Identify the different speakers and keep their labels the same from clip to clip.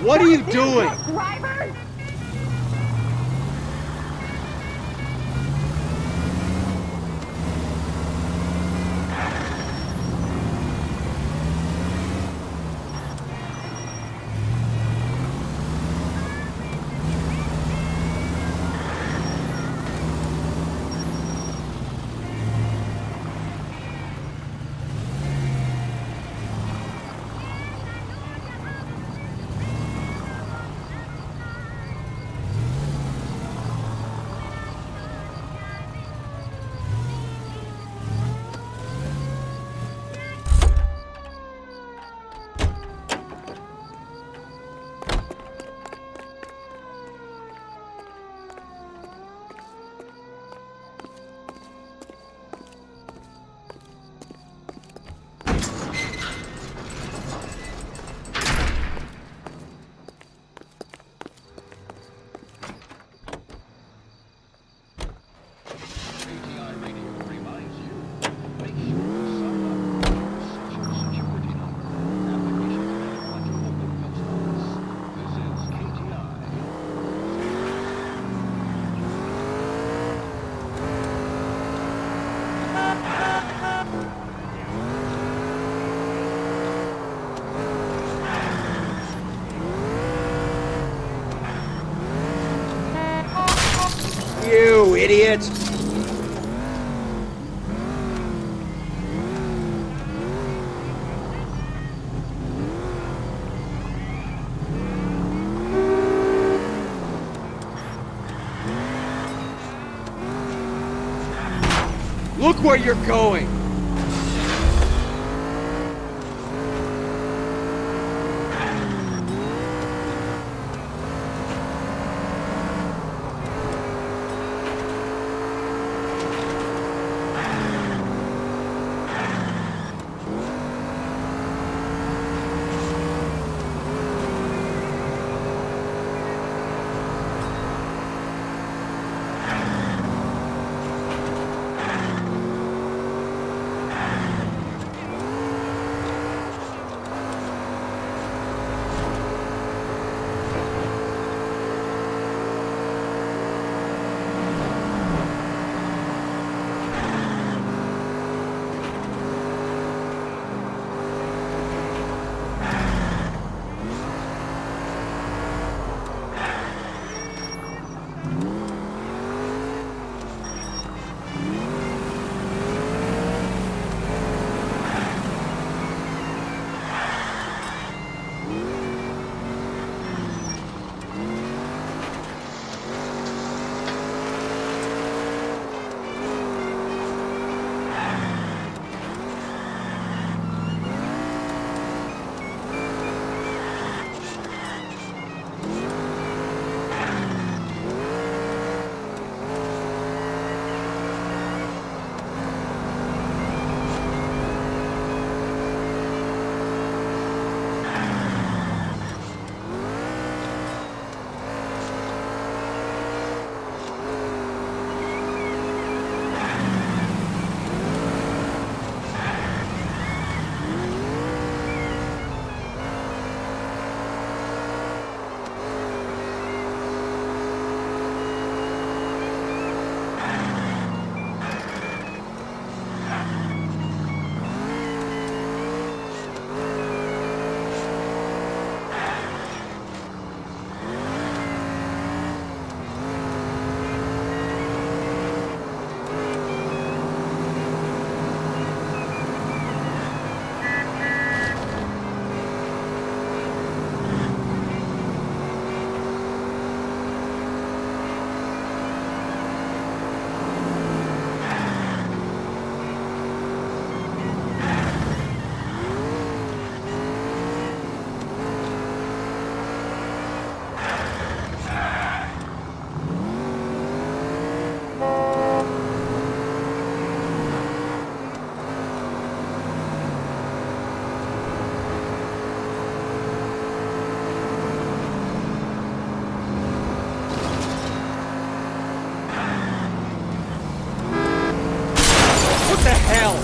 Speaker 1: What are you doing?
Speaker 2: Driver!
Speaker 1: You idiot! Look where you're going! What the hell?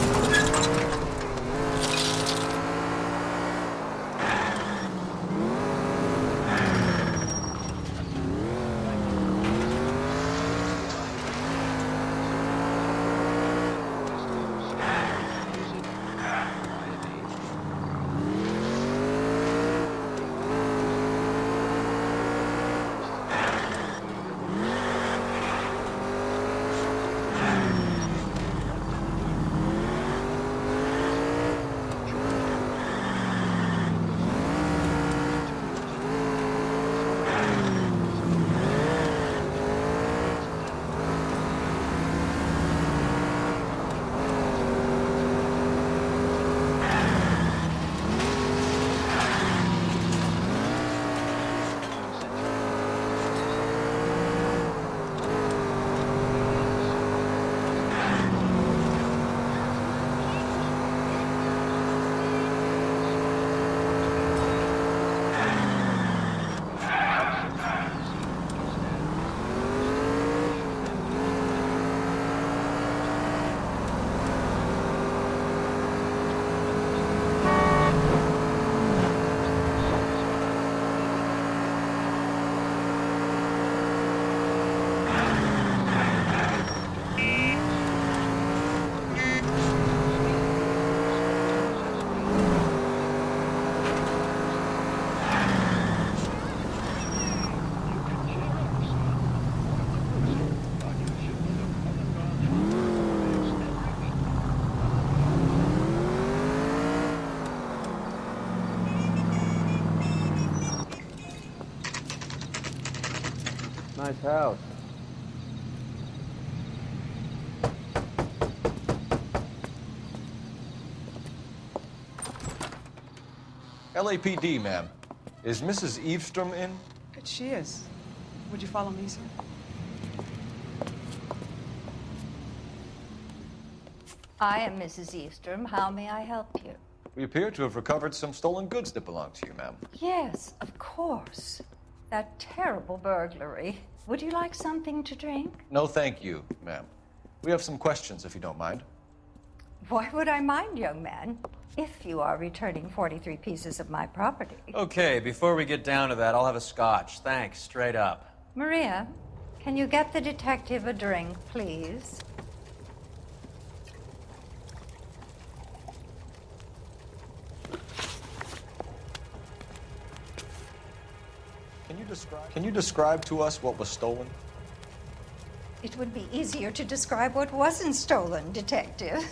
Speaker 2: Nice house.
Speaker 3: LAPD, ma'am. Is Mrs. Eavestrom in?
Speaker 4: She is. Would you follow me, sir?
Speaker 5: I am Mrs. Eavestrom. How may I help you?
Speaker 3: We appear to have recovered some stolen goods that belong to you, ma'am.
Speaker 5: Yes, of course. That terrible burglary. Would you like something to drink?
Speaker 3: No, thank you, ma'am. We have some questions, if you don't mind.
Speaker 5: Why would I mind, young man, if you are returning 43 pieces of my property?
Speaker 2: Okay, before we get down to that, I'll have a scotch. Thanks, straight up.
Speaker 5: Maria, can you get the detective a drink, please?
Speaker 3: Can you describe to us what was stolen?
Speaker 5: It would be easier to describe what wasn't stolen, Detective.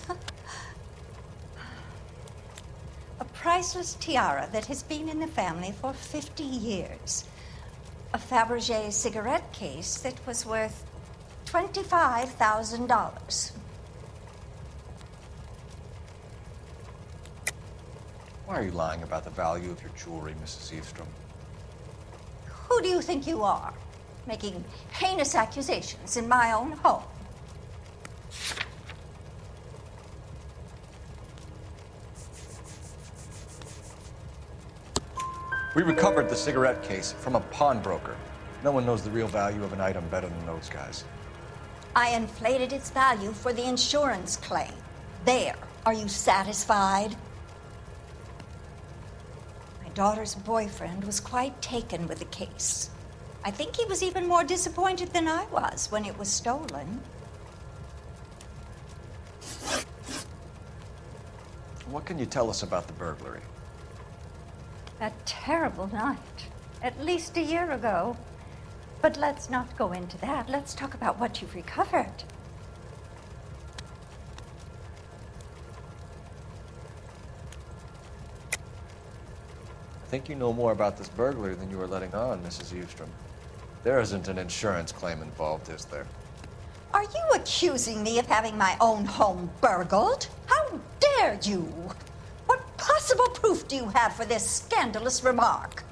Speaker 5: A priceless tiara that has been in the family for 50 years. A Fabergé cigarette case that was worth $25,000.
Speaker 3: Why are you lying about the value of your jewelry, Mrs. Eavestrom?
Speaker 5: Who do you think you are, making heinous accusations in my own home?
Speaker 3: We recovered the cigarette case from a pawnbroker. No one knows the real value of an item better than those guys.
Speaker 5: I inflated its value for the insurance claim. There. Are you satisfied? My daughter's boyfriend was quite taken with the case. I think he was even more disappointed than I was when it was stolen.
Speaker 3: What can you tell us about the burglary?
Speaker 5: That terrible night, at least a year ago. But let's not go into that. Let's talk about what you've recovered.
Speaker 3: I think you know more about this burglary than you are letting on, Mrs. Eavestrom. There isn't an insurance claim involved, is there?
Speaker 5: Are you accusing me of having my own home burgled? How dare you? What possible proof do you have for this scandalous remark?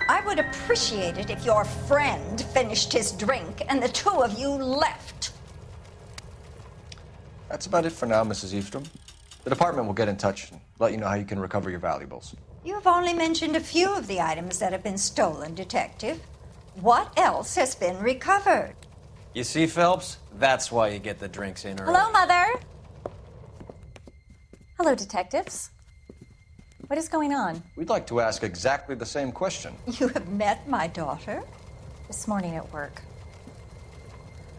Speaker 5: I would appreciate it if your friend finished his drink and the two of you left.
Speaker 3: That's about it for now, Mrs. Eavestrom. The department will get in touch and let you know how you can recover your valuables.
Speaker 5: You've only mentioned a few of the items that have been stolen, Detective. What else has been recovered?
Speaker 2: You see, Phelps? That's why you get the drinks in early.
Speaker 6: Hello, Mother. Hello, detectives. What is going on?
Speaker 3: We'd like to ask exactly the same question.
Speaker 5: You have met my daughter?
Speaker 6: This morning at work.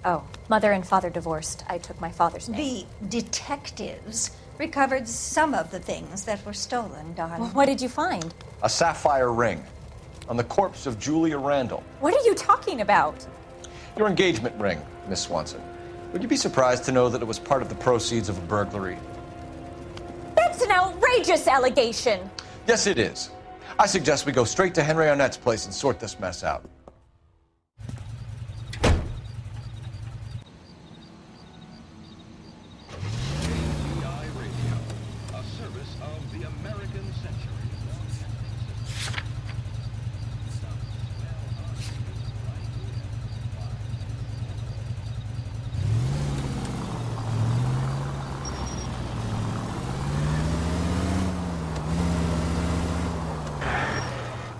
Speaker 6: Oh, Mother and Father divorced. I took my father's name.
Speaker 5: The detectives recovered some of the things that were stolen, darling.
Speaker 6: Well, what did you find?
Speaker 3: A sapphire ring on the corpse of Julia Randall.
Speaker 6: What are you talking about?
Speaker 3: Your engagement ring, Miss Swanson. Would you be surprised to know that it was part of the proceeds of a burglary?
Speaker 6: That's an outrageous allegation.
Speaker 3: Yes, it is. I suggest we go straight to Henry Arnett's place and sort this mess out.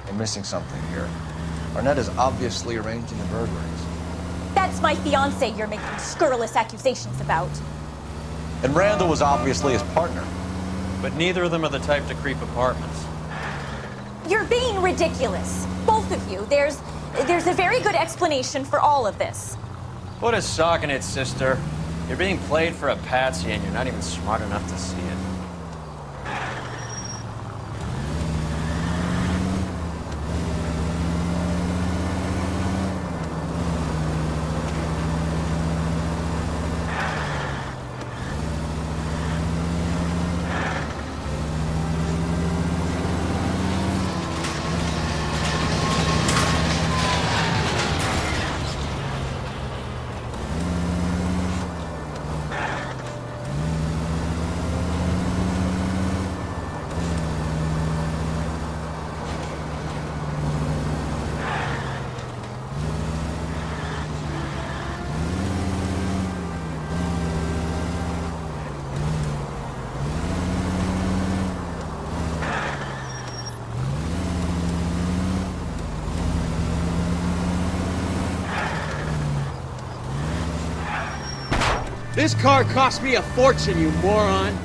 Speaker 3: We're missing something here. Arnett is obviously arranging the burglaries.
Speaker 6: That's my fiance you're making scurrilous accusations about.
Speaker 3: And Randall was obviously his partner.
Speaker 2: But neither of them are the type to creep apartments.
Speaker 6: You're being ridiculous. Both of you. There's a very good explanation for all of this.
Speaker 2: Put a sock in it, sister. You're being played for a patsy and you're not even smart enough to see it.
Speaker 1: This car cost me a fortune, you moron!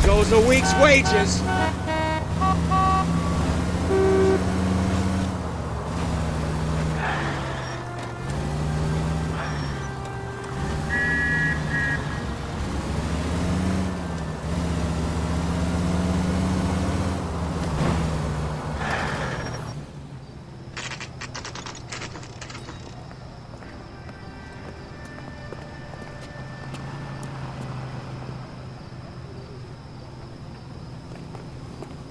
Speaker 1: Goes a week's wages.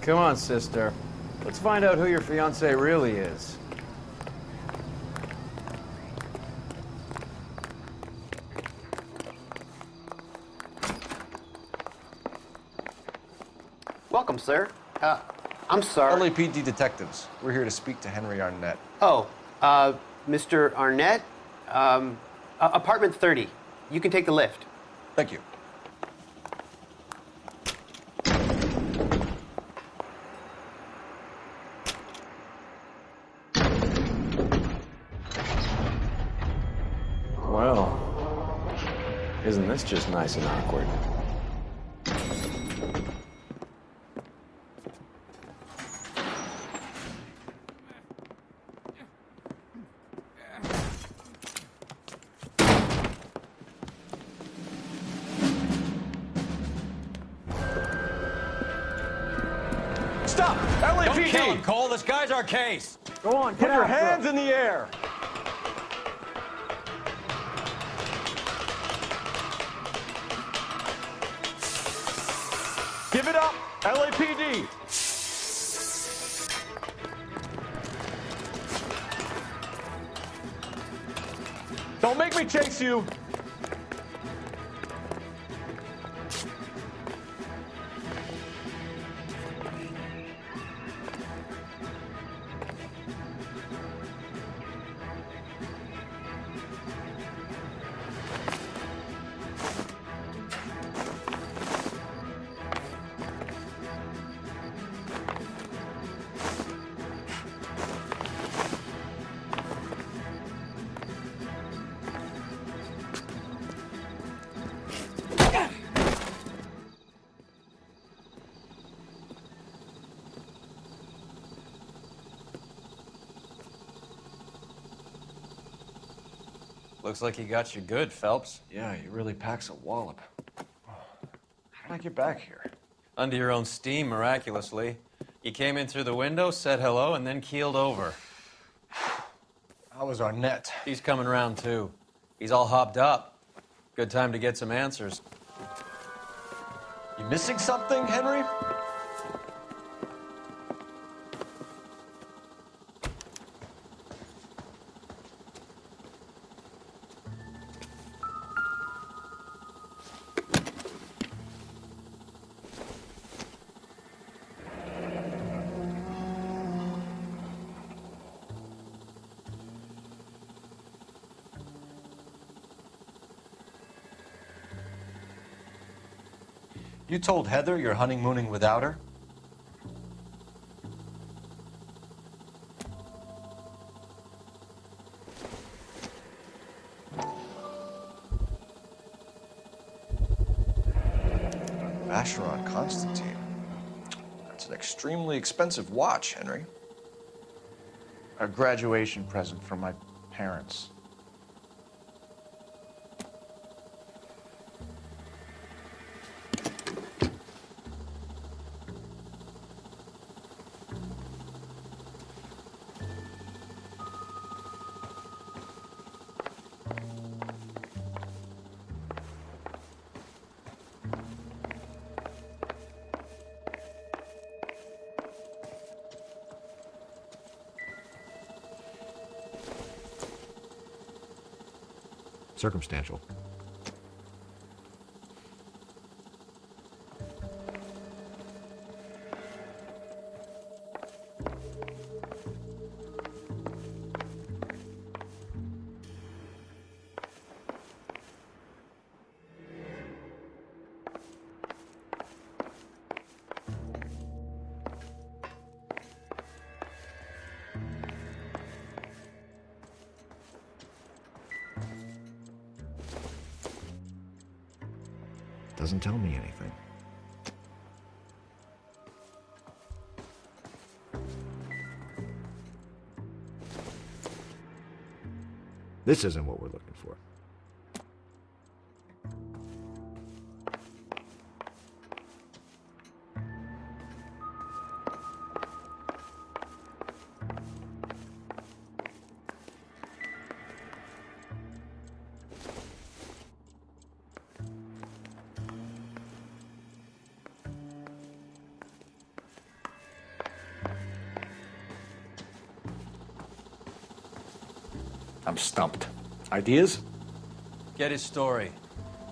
Speaker 2: Come on, sister. Let's find out who your fiancé really is.
Speaker 7: Welcome, sir. I'm sorry.
Speaker 3: LAPD detectives. We're here to speak to Henry Arnett.
Speaker 7: Oh, Mr. Arnett? Apartment 30. You can take the lift.
Speaker 3: Thank you.
Speaker 2: Well, isn't this just nice and awkward?
Speaker 3: Stop!
Speaker 2: Don't kill him,
Speaker 3: LAPD!
Speaker 2: Cole. This guy's our case.
Speaker 1: Go on,
Speaker 3: Put
Speaker 1: get
Speaker 3: your
Speaker 1: after him.
Speaker 3: hands in the air! Give it up, LAPD! Don't make me chase you!
Speaker 2: Looks like he got you good, Phelps.
Speaker 3: Yeah, he really packs a wallop. How did I get back here?
Speaker 2: Under your own steam, miraculously. You came in through the window, said hello, and then keeled over.
Speaker 3: How was Arnett?
Speaker 2: He's coming round, too. He's all hopped up. Good time to get some answers.
Speaker 3: You missing something, Henry? You told Heather you're honeymooning without her? Vacheron Constantine. That's an extremely expensive watch, Henry.
Speaker 8: A graduation present from my parents.
Speaker 3: Circumstantial. Doesn't tell me anything. This isn't what we're looking for. I'm stumped. Ideas?
Speaker 2: Get his story.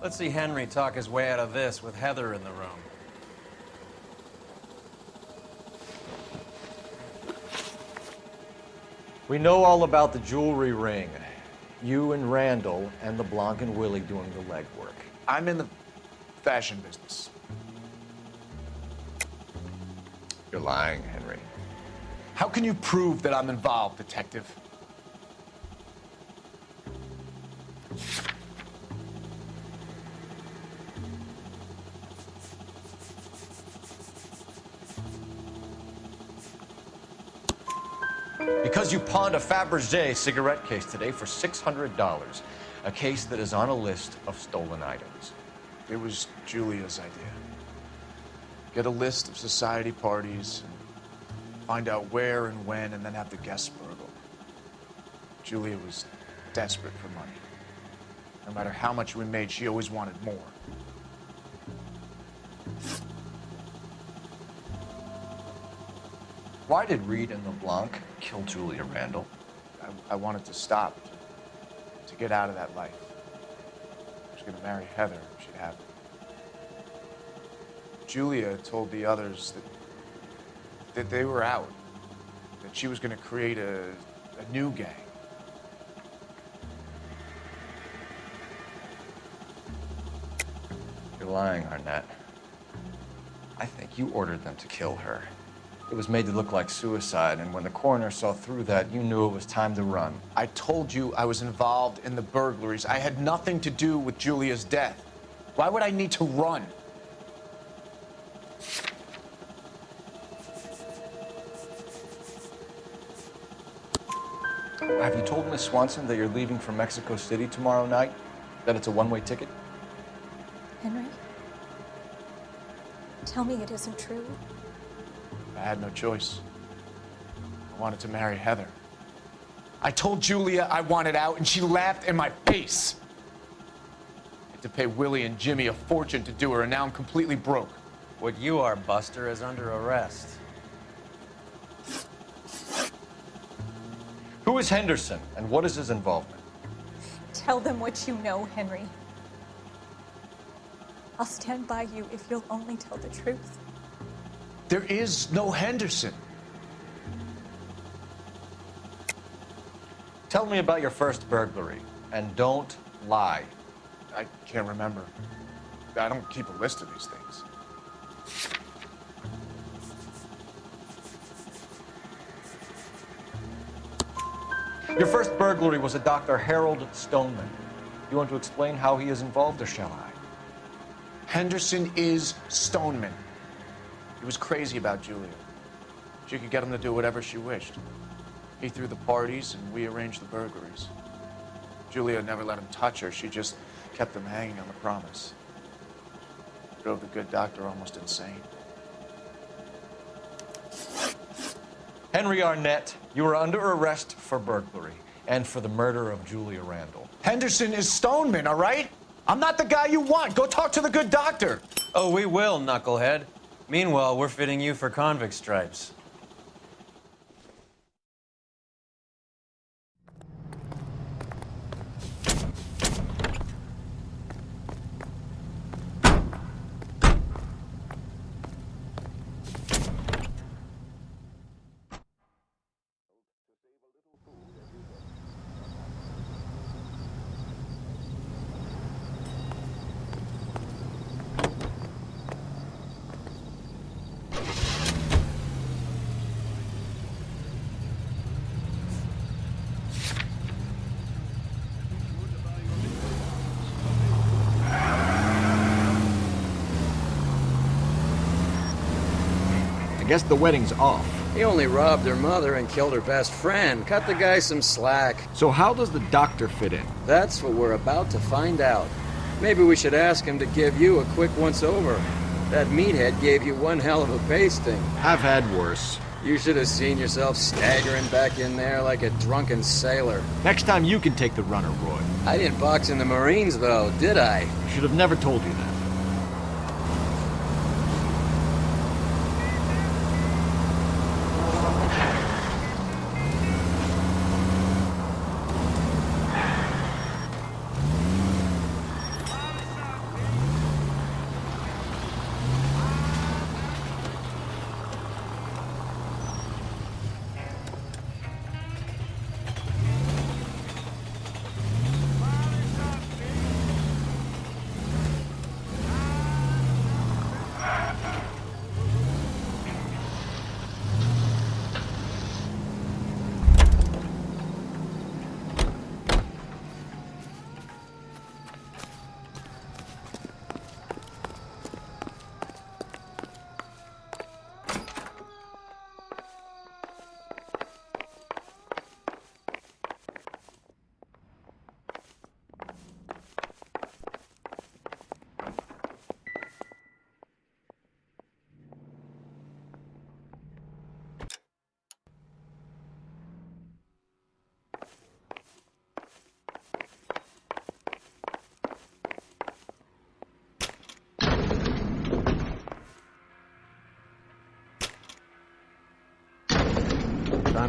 Speaker 2: Let's see Henry talk his way out of this with Heather in the room.
Speaker 3: We know all about the jewelry ring. You and Randall and LeBlanc and Willie doing the legwork.
Speaker 8: I'm in the fashion business.
Speaker 3: You're lying, Henry.
Speaker 8: How can you prove that I'm involved, detective?
Speaker 3: Because you pawned a Fabergé cigarette case today for $600. A case that is on a list of stolen items.
Speaker 8: It was Julia's idea. Get a list of society parties, and find out where and when, and then have the guests burgled. Julia was desperate for money. No matter how much we made, she always wanted more.
Speaker 3: Why did Reed and LeBlanc kill Julia Randall?
Speaker 8: I wanted to stop, to get out of that life. I was going to marry Heather if she'd have it. Julia told the others that they were out, that she was going to create a new gang.
Speaker 3: You're lying, Arnett. I think you ordered them to kill her. It was made to look like suicide, and when the coroner saw through that, you knew it was time to run.
Speaker 8: I told you I was involved in the burglaries. I had nothing to do with Julia's death. Why would I need to run?
Speaker 3: Have you told Miss Swanson that you're leaving for Mexico City tomorrow night? That it's a one-way ticket?
Speaker 6: Henry? Tell me it isn't true.
Speaker 8: I had no choice. I wanted to marry Heather. I told Julia I wanted out, and she laughed in my face. I had to pay Willie and Jimmy a fortune to do her, and now I'm completely broke.
Speaker 2: What you are, Buster, is under arrest.
Speaker 3: Who is Henderson, and what is his involvement?
Speaker 6: Tell them what you know, Henry. I'll stand by you if you'll only tell the truth.
Speaker 8: There is no Henderson.
Speaker 3: Tell me about your first burglary, and don't lie.
Speaker 8: I can't remember. I don't keep a list of these things.
Speaker 3: Your first burglary was a Dr. Harold Stoneman. You want to explain how he is involved, or shall I?
Speaker 8: Henderson is Stoneman. He was crazy about Julia. She could get him to do whatever she wished. He threw the parties, and we arranged the burglaries. Julia never let him touch her. She just kept him hanging on the promise. Drove the good doctor almost insane.
Speaker 3: Henry Arnett, you are under arrest for burglary and for the murder of Julia Randall.
Speaker 8: Henderson is Stoneman, all right? I'm not the guy you want. Go talk to the good doctor.
Speaker 2: Oh, we will, knucklehead. Meanwhile, we're fitting you for convict stripes.
Speaker 9: I guess the wedding's off.
Speaker 1: He only robbed her mother and killed her best friend. Cut the guy some slack.
Speaker 9: So how does the doctor fit in?
Speaker 1: That's what we're about to find out. Maybe we should ask him to give you a quick once-over. That meathead gave you one hell of a pasting.
Speaker 9: I've had worse.
Speaker 1: You should have seen yourself staggering back in there like a drunken sailor.
Speaker 9: Next time you can take the runner, Roy.
Speaker 1: I didn't box in the Marines, though, did I?
Speaker 9: Should have never told you that.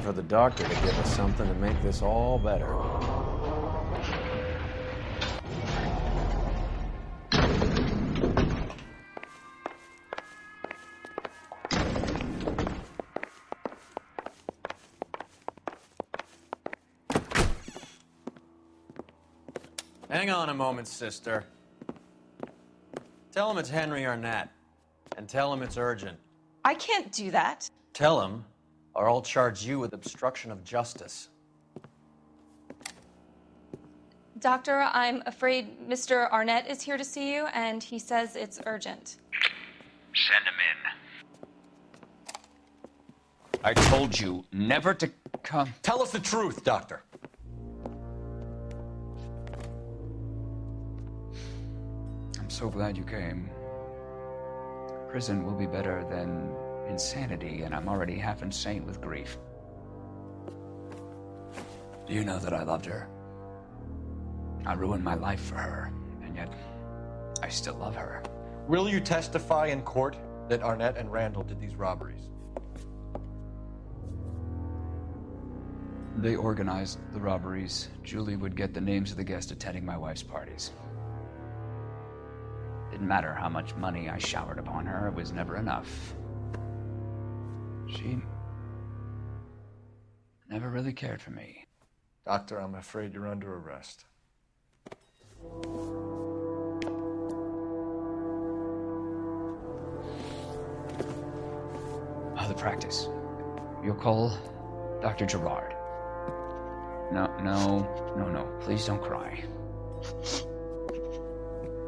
Speaker 1: for the doctor to give us something to make this all better.
Speaker 2: Hang on a moment, sister. Tell him it's Henry Arnett, and tell him it's urgent.
Speaker 4: I can't do that.
Speaker 2: Tell him, or I'll charge you with obstruction of justice.
Speaker 10: Doctor, I'm afraid Mr. Arnett is here to see you, and he says it's urgent.
Speaker 11: Send him in.
Speaker 12: I told you never to come.
Speaker 3: Tell us the truth, Doctor.
Speaker 12: I'm so glad you came. Prison will be better than insanity, and I'm already half insane with grief. Do you know that I loved her? I ruined my life for her, and yet I still love her.
Speaker 3: Will you testify in court that Arnett and Randall did these robberies?
Speaker 12: They organized the robberies. Julie would get the names of the guests attending my wife's parties. Didn't matter how much money I showered upon her, it was never enough. She never really cared for me.
Speaker 3: Doctor, I'm afraid you're under arrest.
Speaker 12: Oh, the practice. You'll call Dr. Gerard. No. Please don't cry.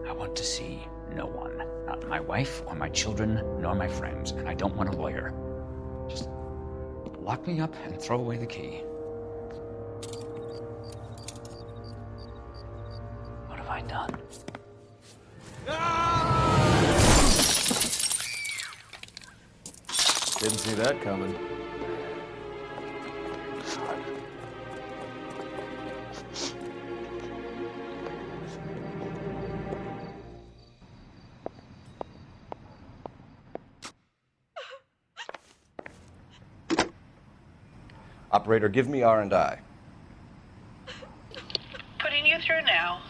Speaker 12: I want to see no one. Not my wife or my children, nor my friends. And I don't want a lawyer. Just lock me up and throw away the key. What have I done?
Speaker 1: Didn't see that coming.
Speaker 3: Operator, give me R&I.
Speaker 11: Putting you through now.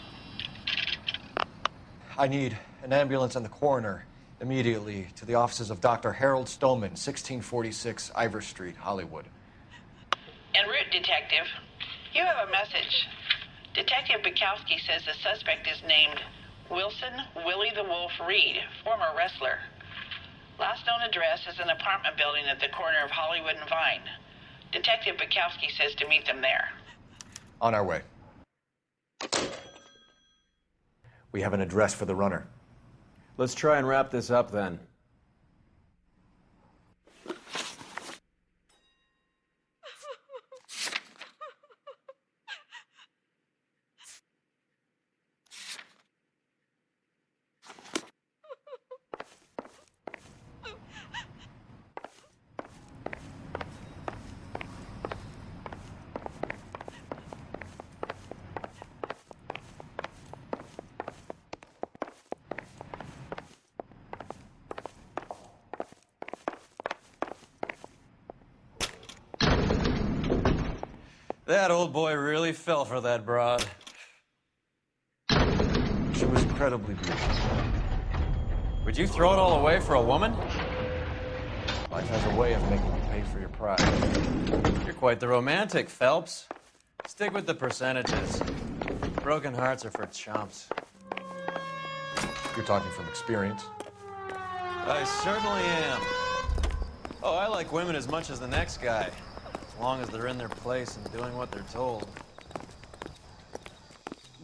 Speaker 3: I need an ambulance and the coroner immediately to the offices of Dr. Harold Stoneman, 1646 Ivor Street, Hollywood.
Speaker 11: En route, Detective. You have a message. Detective Bukowski says the suspect is named Wilson Willie the Wolf Reed, former wrestler. Last known address is an apartment building at the corner of Hollywood and Vine. Detective Bukowski says to meet them there.
Speaker 3: On our way. We have an address for the runner.
Speaker 1: Let's try and wrap this up then.
Speaker 2: That old boy really fell for that broad.
Speaker 3: She was incredibly beautiful.
Speaker 2: Would you throw it all away for a woman?
Speaker 3: Life has a way of making you pay for your pride.
Speaker 2: You're quite the romantic, Phelps. Stick with the percentages. Broken hearts are for chumps.
Speaker 3: You're talking from experience.
Speaker 2: I certainly am. Oh, I like women as much as the next guy. As long as they're in their place and doing what they're told.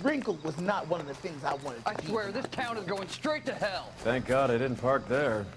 Speaker 13: Wrinkle was not one of the things I wanted to
Speaker 14: I swear, this town is going straight to hell.
Speaker 1: Thank God I didn't park there.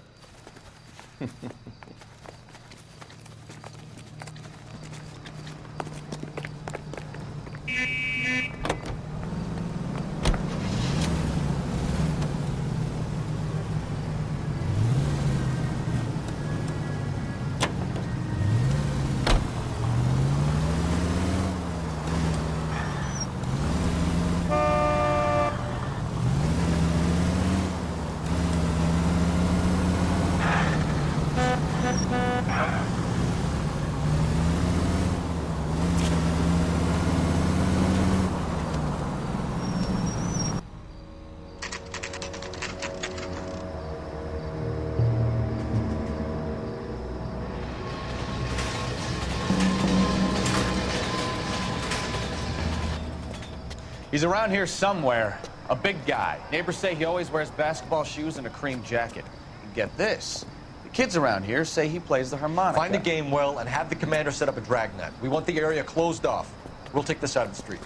Speaker 8: He's around here somewhere. A big guy. Neighbors say he always wears basketball shoes and a cream jacket. And get this. The kids around here say he plays the harmonica.
Speaker 3: Find the game well and have the commander set up a dragnet. We want the area closed off. We'll take this side of the street.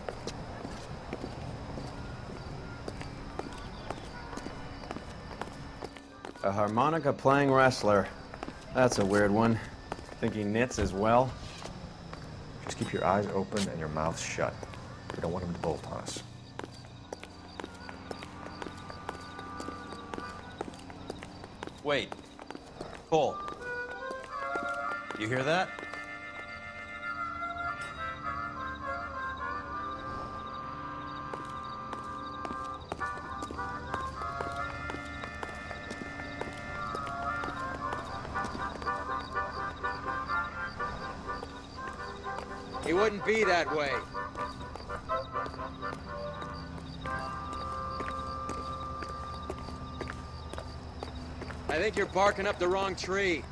Speaker 2: A harmonica playing wrestler. That's a weird one. Think he knits as well?
Speaker 3: Just keep your eyes open and your mouth shut. We don't want him to bolt on us.
Speaker 2: Wait. Cole. You hear that?
Speaker 1: He wouldn't be that way. I think you're barking up the wrong tree.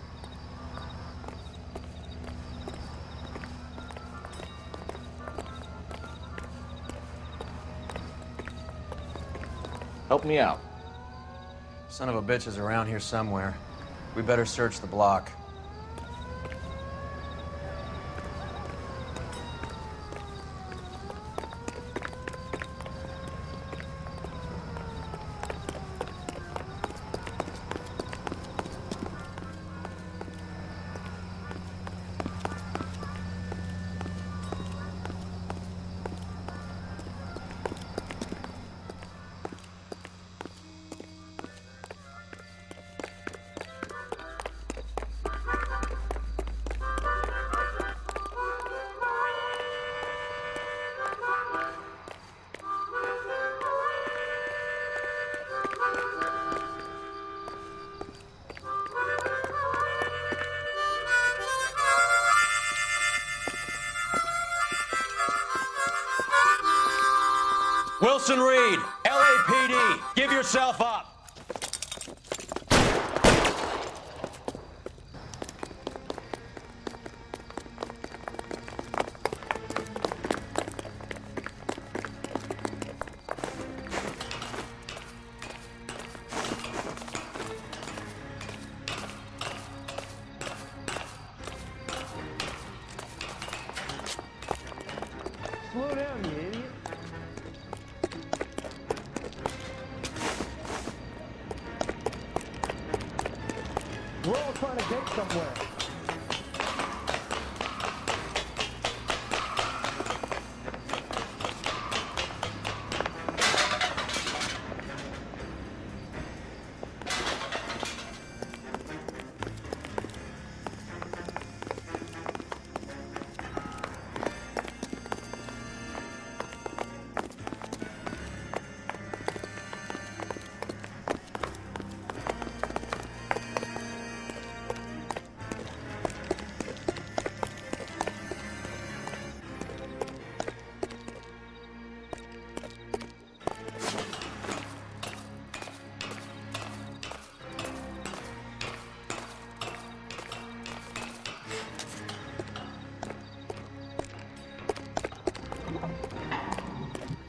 Speaker 3: Help me out.
Speaker 2: Son of a bitch is around here somewhere. We better search the block. Wilson Reed, LAPD, give yourself up.
Speaker 7: Slow down, you idiot. We're all trying to get somewhere.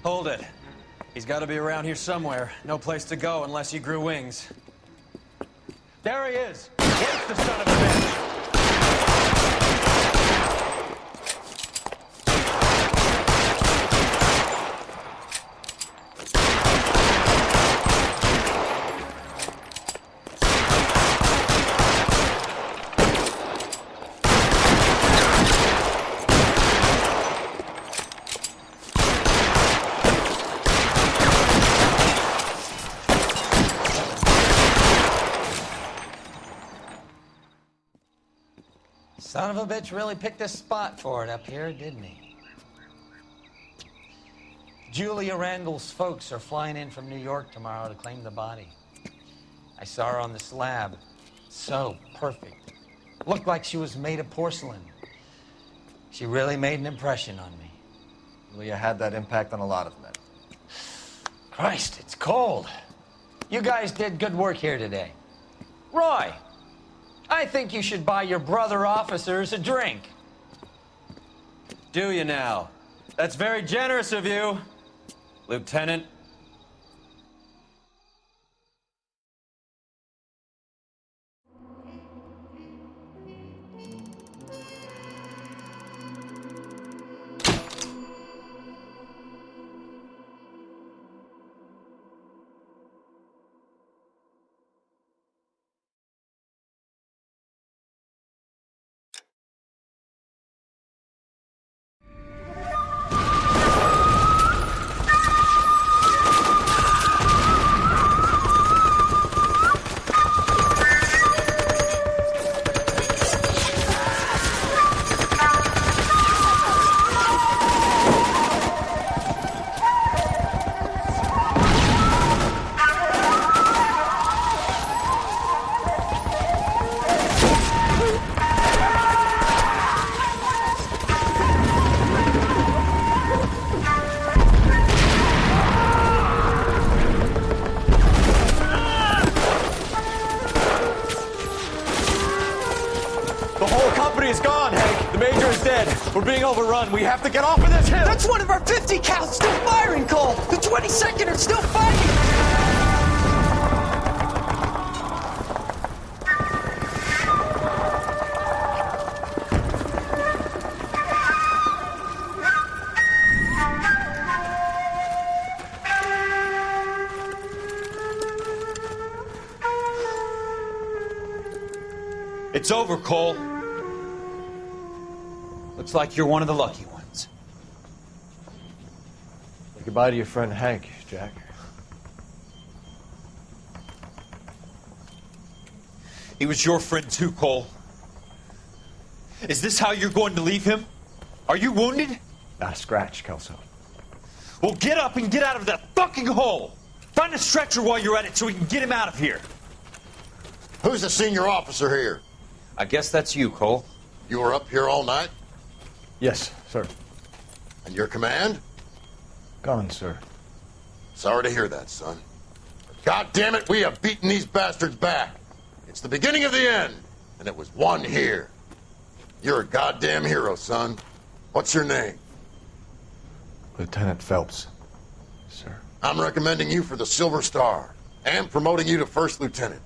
Speaker 2: Hold it. He's got to be around here somewhere. No place to go unless he grew wings. There he is! Where's the son of a bitch?
Speaker 15: Son of a bitch really picked this spot for it up here, didn't he? Julia Randall's folks are flying in from New York tomorrow to claim the body. I saw her on the slab. So perfect. Looked like she was made of porcelain. She really made an impression on me.
Speaker 3: Julia had that impact on a lot of men.
Speaker 15: Christ, it's cold. You guys did good work here today. Roy, I think you should buy your brother officers a drink.
Speaker 2: Do you now? That's very generous of you. Lieutenant. We're being overrun. We have to get off of this hill.
Speaker 14: That's one of our 50 cows still firing, Cole. The 22nd are still fighting.
Speaker 2: It's over, Cole. Looks like you're one of the lucky ones.
Speaker 3: Say goodbye to your friend Hank, Jack.
Speaker 2: He was your friend too, Cole. Is this how you're going to leave him? Are you wounded?
Speaker 3: Not a scratch, Kelso.
Speaker 2: Well, get up and get out of that fucking hole! Find a stretcher while you're at it so we can get him out of here.
Speaker 16: Who's the senior officer here?
Speaker 2: I guess that's you, Cole.
Speaker 16: You were up here all night?
Speaker 3: Yes, sir.
Speaker 16: And your command?
Speaker 3: Gone, sir.
Speaker 16: Sorry to hear that, son. But God damn it, we have beaten these bastards back. It's the beginning of the end, and it was won here. You're a goddamn hero, son. What's your name?
Speaker 3: Lieutenant Phelps, sir.
Speaker 16: I'm recommending you for the Silver Star and promoting you to first lieutenant.